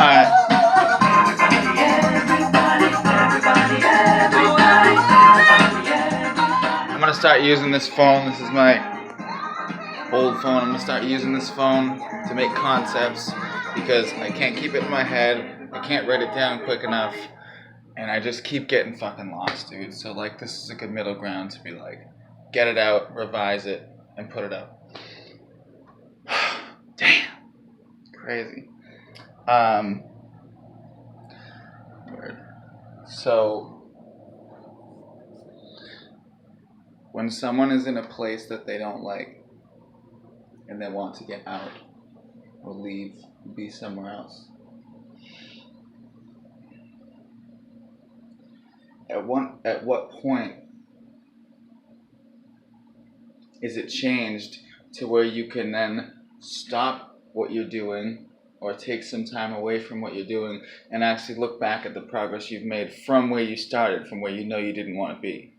I'm gonna start using this phone. This is my old phone. I'm gonna start using this phone to make concepts because I can't keep it in my head. I can't write it down quick enough, and I just keep getting fucking lost, dude. So like, this is a good middle ground to be like, get it out, revise it, and put it up. Damn, crazy. Word. So when someone is in a place that they don't like and they want to get out or leave, be somewhere else, at what point is it changed to where you can then stop what you're doing or take some time away from what you're doing and actually look back at the progress you've made from where you started, from where you know you didn't want to be?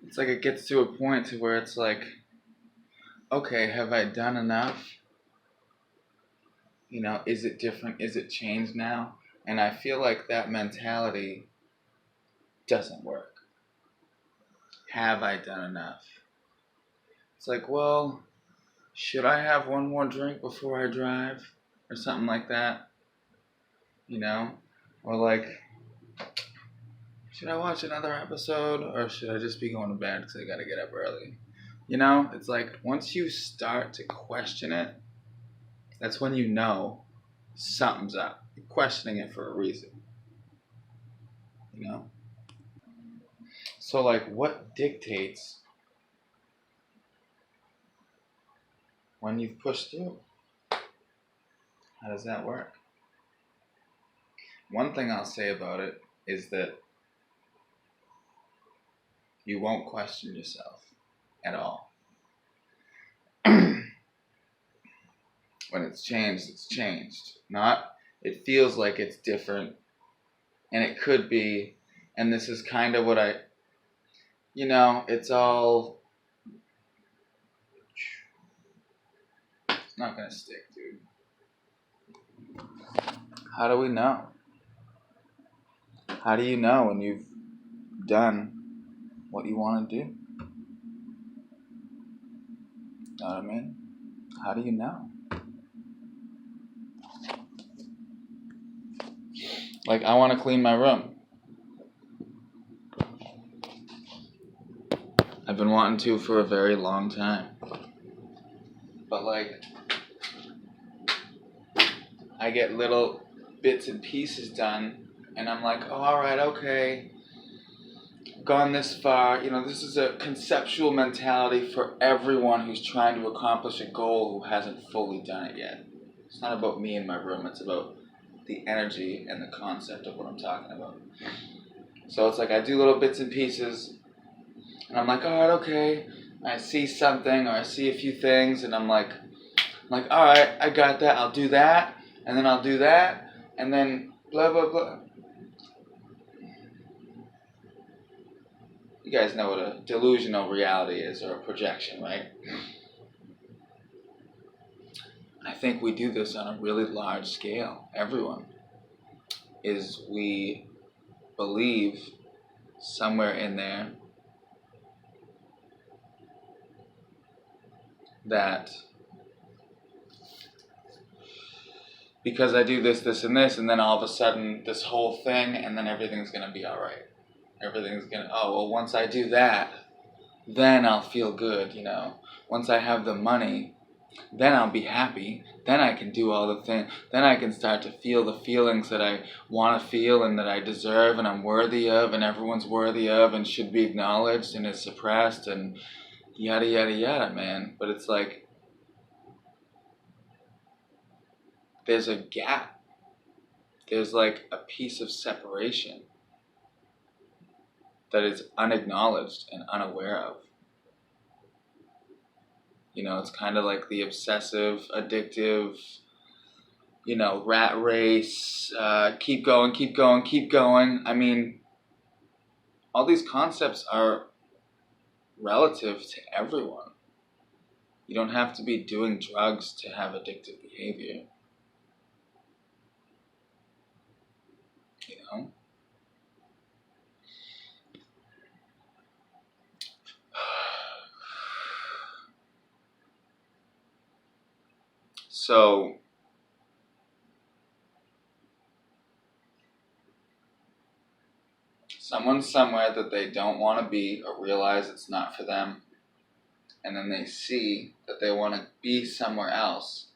It's like it gets to a point to where it's like, okay, have I done enough? You know, is it different? Is it changed now? And I feel like that mentality doesn't work. Have I done enough? It's like, well, should I have one more drink before I drive? Or something like that. You know? Or like, should I watch another episode? Or should I just be going to bed because I gotta get up early? You know? It's like, once you start to question it, that's when you know something's up. You're questioning it for a reason. You know? So like, what dictates when you've pushed through? How does that work? One thing I'll say about it is that you won't question yourself at all. When it's changed, it's changed. Not, it feels like it's different, and it could be, and this is kind of what it's all, it's not gonna stick, dude. How do we know? How do you know when you've done what you want to do? Know what I mean? How do you know? Like, I want to clean my room. I've been wanting to for a very long time. But like, I get little bits and pieces done, and I'm like, oh, alright, okay, gone this far. You know, this is a conceptual mentality for everyone who's trying to accomplish a goal who hasn't fully done it yet. It's not about me in my room, it's about the energy and the concept of what I'm talking about. So it's like I do little bits and pieces, and I'm like, alright, okay, I see something, or I see a few things, and I'm like, alright, I got that, I'll do that, and then I'll do that, and then blah, blah, blah. You guys know what a delusional reality is, or a projection, right? I think we do this on a really large scale. Everyone is, we believe somewhere in there that because I do this, this, and this, and then all of a sudden this whole thing, and then everything's going to be alright. Everything's going to, oh, well, once I do that, then I'll feel good, you know. Once I have the money, then I'll be happy. Then I can do all the things. Then I can start to feel the feelings that I want to feel and that I deserve and I'm worthy of and everyone's worthy of and should be acknowledged and is suppressed and yada, yada, yada, man. But it's like, there's a gap. There's like a piece of separation that is unacknowledged and unaware of. You know, it's kind of like the obsessive, addictive, you know, rat race, keep going, keep going, keep going. I mean, all these concepts are relative to everyone. You don't have to be doing drugs to have addictive behavior. You know? So, someone's somewhere that they don't want to be or realize it's not for them, and then they see that they want to be somewhere else,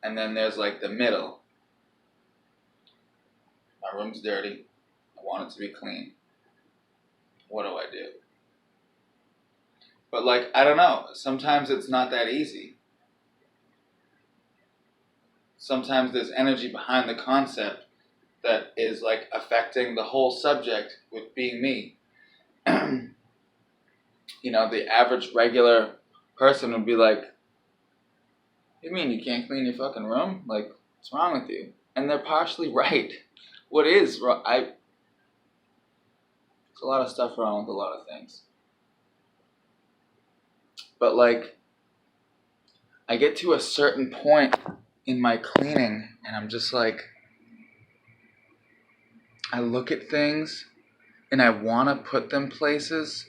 and then there's like the middle. My room's dirty. I want it to be clean. What do I do? But like, I don't know. Sometimes it's not that easy. Sometimes there's energy behind the concept that is like affecting the whole subject with being me. You know, the average regular person would be like, "What do you mean you can't clean your fucking room? Like, what's wrong with you?" And they're partially right. What is wrong? There's a lot of stuff wrong with a lot of things. But like, I get to a certain point in my cleaning and I'm just like, I look at things and I want to put them places,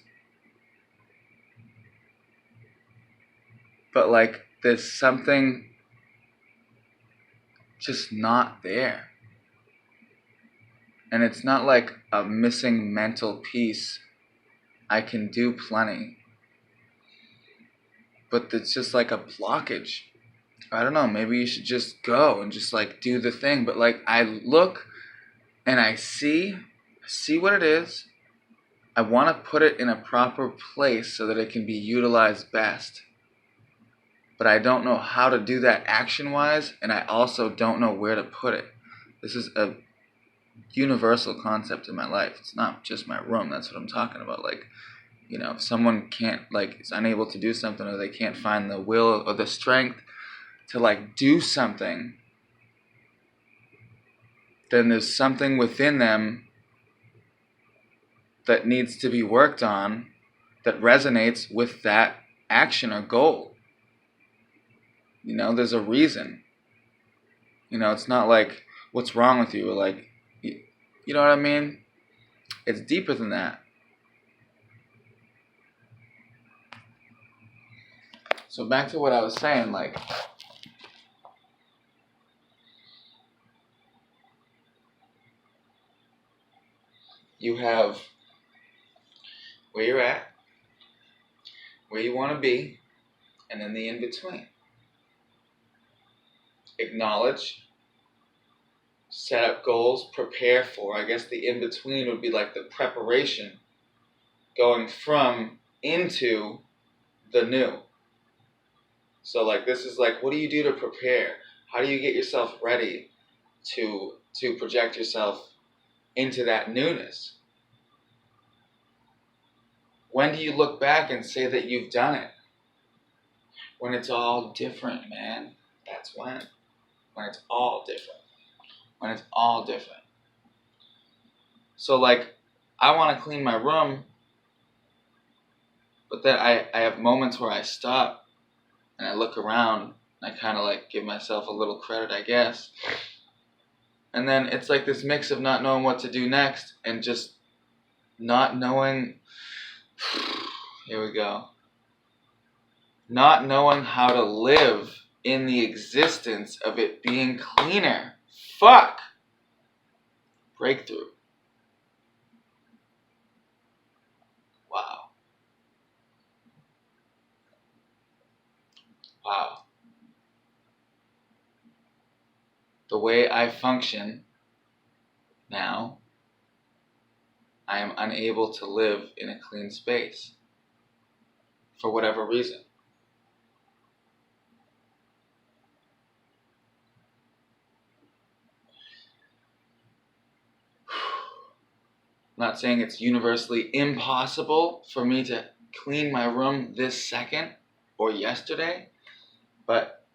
but like there's something just not there. And it's not like a missing mental piece. I can do plenty. But it's just like a blockage. I don't know, maybe you should just go and just like do the thing. But like I look and I see what it is. I want to put it in a proper place so that it can be utilized best. But I don't know how to do that action-wise, and I also don't know where to put it. This is a universal concept in my life. It's not just my room. That's what I'm talking about. Like, you know, if someone can't, like, is unable to do something, or they can't find the will or the strength to, like, do something, then there's something within them that needs to be worked on that resonates with that action or goal. You know, there's a reason. You know, it's not like, what's wrong with you? Or like, you know what I mean? It's deeper than that. So back to what I was saying, like, you have where you're at, where you want to be, and then the in-between. Acknowledge, set up goals, prepare for. I guess the in-between would be like the preparation, going from into the new. So like this is like, what do you do to prepare? How do you get yourself ready to project yourself into that newness? When do you look back and say that you've done it? When it's all different, man. That's when. When it's all different. When it's all different. So like, I want to clean my room, but then I have moments where I stop and I look around and I kind of like give myself a little credit, I guess. And then it's like this mix of not knowing what to do next and just not knowing, here we go, not knowing how to live in the existence of it being cleaner. Fuck! Breakthrough. Wow. Wow. The way I function now, I am unable to live in a clean space for whatever reason. I'm not saying it's universally impossible for me to clean my room this second or yesterday, but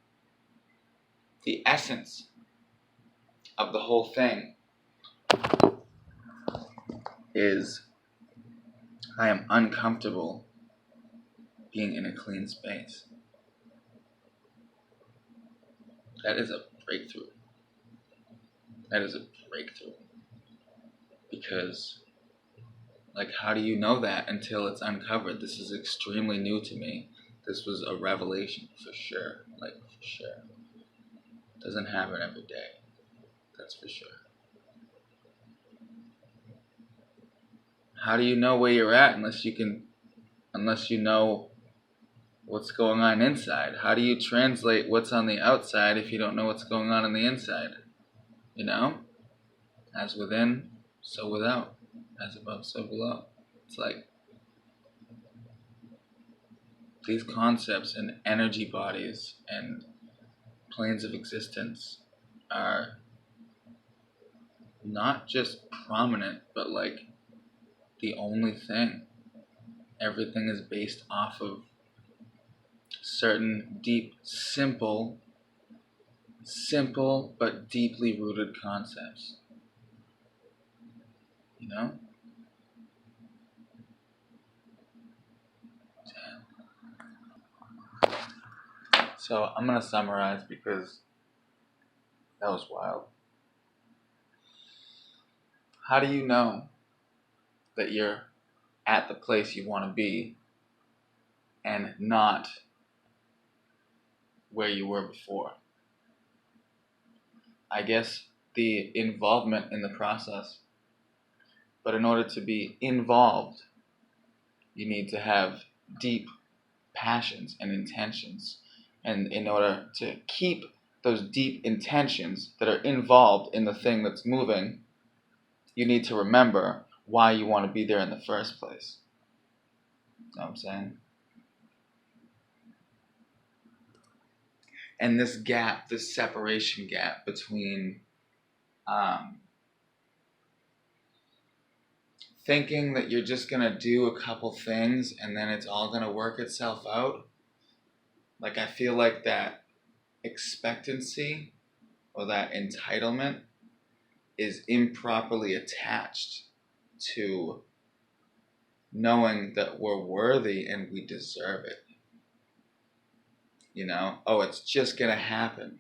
the essence of the whole thing is I am uncomfortable being in a clean space. That is a breakthrough. That is a breakthrough. Because, like, how do you know that until it's uncovered? This is extremely new to me. This was a revelation for sure. Like, for sure. Doesn't happen every day. That's for sure. How do you know where you're at unless you know what's going on inside? How do you translate what's on the outside if you don't know what's going on the inside? You know? As within, so without. As above, so below. It's like these concepts and energy bodies and planes of existence are not just prominent, but like the only thing. Everything is based off of certain deep, simple but deeply rooted concepts. You know? Damn. So I'm gonna summarize because that was wild. How do you know that you're at the place you want to be and not where you were before? I guess the involvement in the process. But in order to be involved, you need to have deep passions and intentions. And in order to keep those deep intentions that are involved in the thing that's moving, you need to remember why you want to be there in the first place. You know what I'm saying? And this gap, this separation gap between thinking that you're just going to do a couple things and then it's all going to work itself out. Like, I feel like that expectancy or that entitlement is improperly attached to knowing that we're worthy and we deserve it. You know? Oh, it's just going to happen.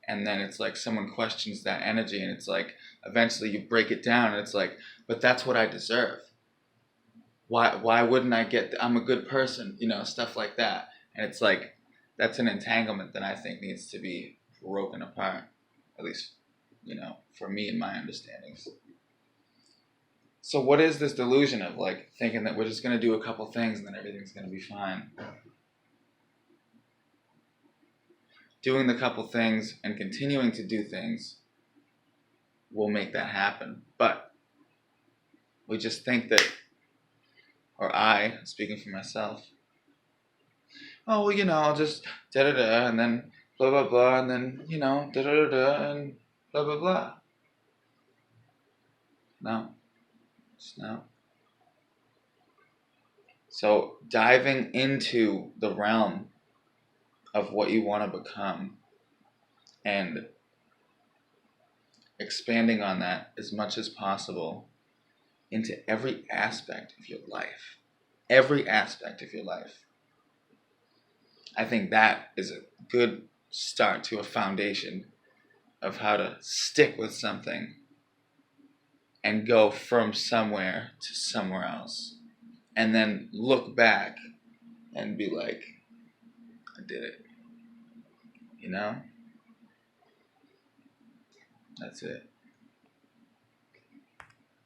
And then it's like someone questions that energy and it's like eventually you break it down and it's like, but that's what I deserve. Why wouldn't I get I'm a good person, you know, stuff like that. And it's like that's an entanglement that I think needs to be broken apart. At least, you know, for me and my understandings. So what is this delusion of like thinking that we're just going to do a couple things and then everything's going to be fine? Doing the couple things and continuing to do things will make that happen. But we just think that, or I, speaking for myself, oh, well, you know, I'll just da-da-da and then blah, blah, blah, and then, you know, da-da-da-da and blah, blah, blah. No. Just no. So diving into the realm of what you want to become and expanding on that as much as possible into every aspect of your life. Every aspect of your life. I think that is a good start to a foundation of how to stick with something and go from somewhere to somewhere else. And then look back and be like, I did it. You know? That's it.